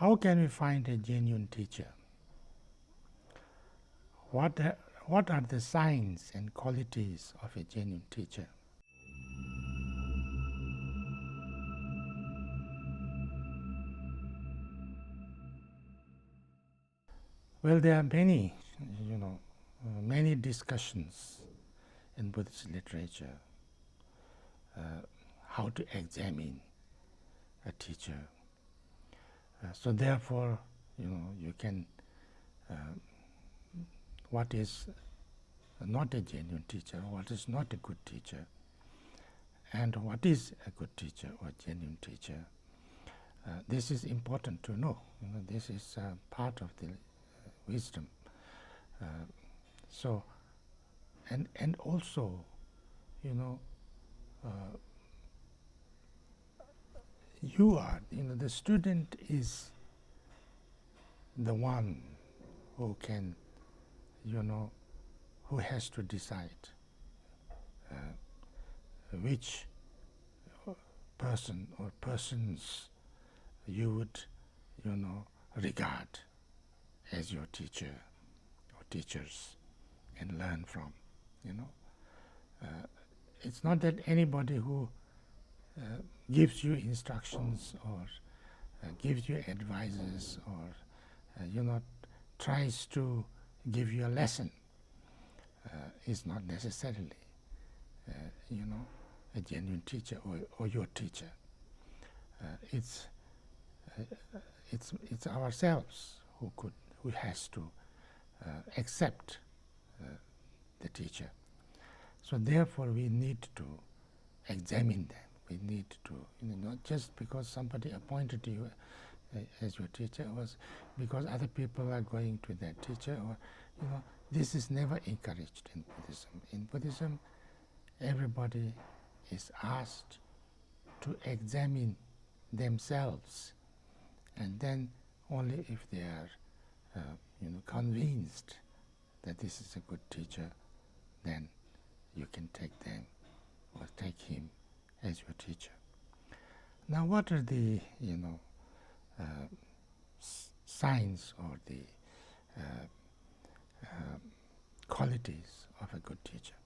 how can we find a genuine teacher? What are the signs and qualities of a genuine teacher? Well, there are many, many discussions in Buddhist literature how to examine a teacher. So therefore, you can, what is not a genuine teacher, what is not a good teacher, and what is a good teacher or genuine teacher. This is important to know. This is part of the wisdom. So, and also, you are, the student is the one who can, who has to decide which person or persons you would, regard as your teacher or teachers and learn from, it's not that anybody who gives you instructions or gives you advices or, tries to give you a lesson is not necessarily, a genuine teacher or your teacher. It's ourselves who has to accept the teacher. So therefore, we need to examine them. We need to, not just because somebody appointed you as your teacher, or because other people are going to that teacher, or this is never encouraged in Buddhism. In Buddhism, everybody is asked to examine themselves, and then only if they are, convinced that this is a good teacher, then you can take them or take him as your teacher. Now, what are the signs or the qualities of a good teacher?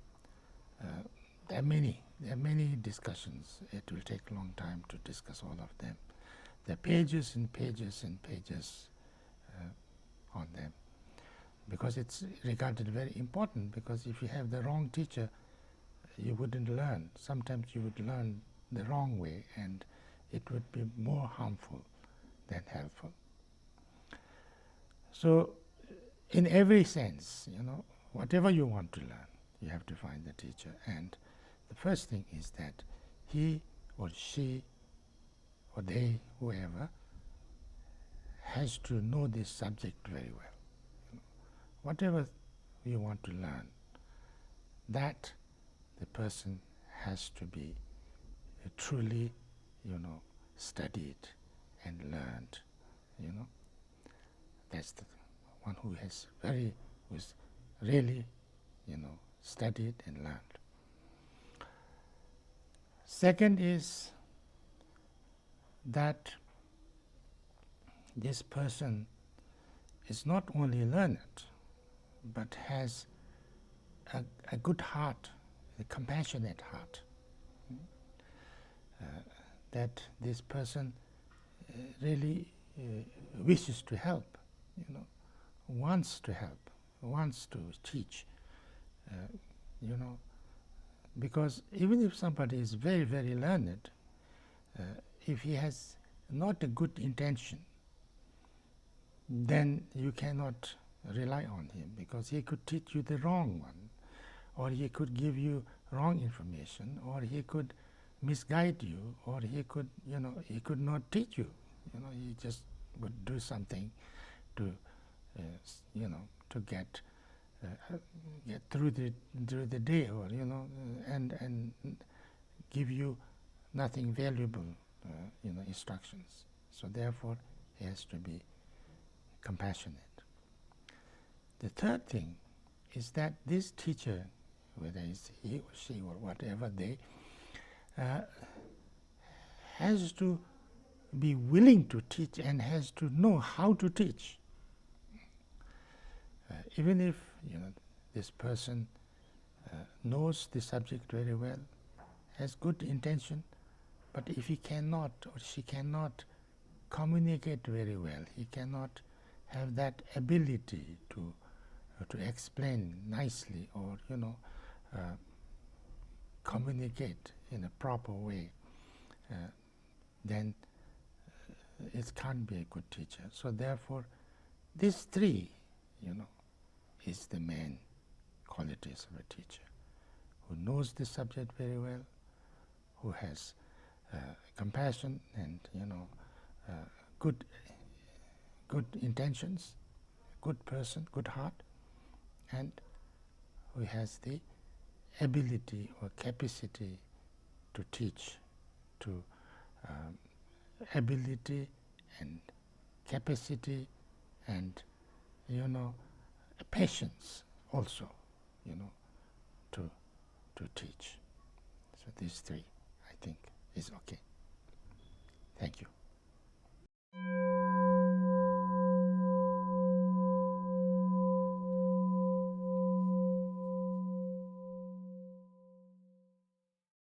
There are many discussions. It will take a long time to discuss all of them. There are pages and pages and pages on them, because it's regarded very important, because if you have the wrong teacher, you wouldn't learn. Sometimes you would learn the wrong way, and it would be more harmful than helpful. So in every sense, whatever you want to learn, you have to find the teacher. And the first thing is that he or she or they, whoever, has to know this subject very well. Whatever you want to learn, that the person has to be truly, studied and learned. That's the one who has who's really, studied and learned. Second is that this person is not only learned, but has a good heart, a compassionate heart. That this person really wishes to help, wants to help, wants to teach, because even if somebody is very, very learned, if he has not a good intention, then you cannot rely on him, because he could teach you the wrong one, or he could give you wrong information, or he could misguide you, or he could, he could not teach you. He just would do something to, to get through the day, or and give you nothing valuable, instructions. So therefore, he has to be compassionate. The third thing is that this teacher, whether it's he or she or whatever they, has to be willing to teach and has to know how to teach. Even if this person knows the subject very well, has good intention, but if he cannot or she cannot communicate very well, he cannot have that ability to explain nicely or communicate in a proper way, then it can't be a good teacher. So therefore, these three, is the main qualities of a teacher: who knows the subject very well, who has compassion and good intentions, good person, good heart, and who has the ability or capacity to teach, to ability and capacity and patience also, to teach. So these three, I think, is okay. Thank you.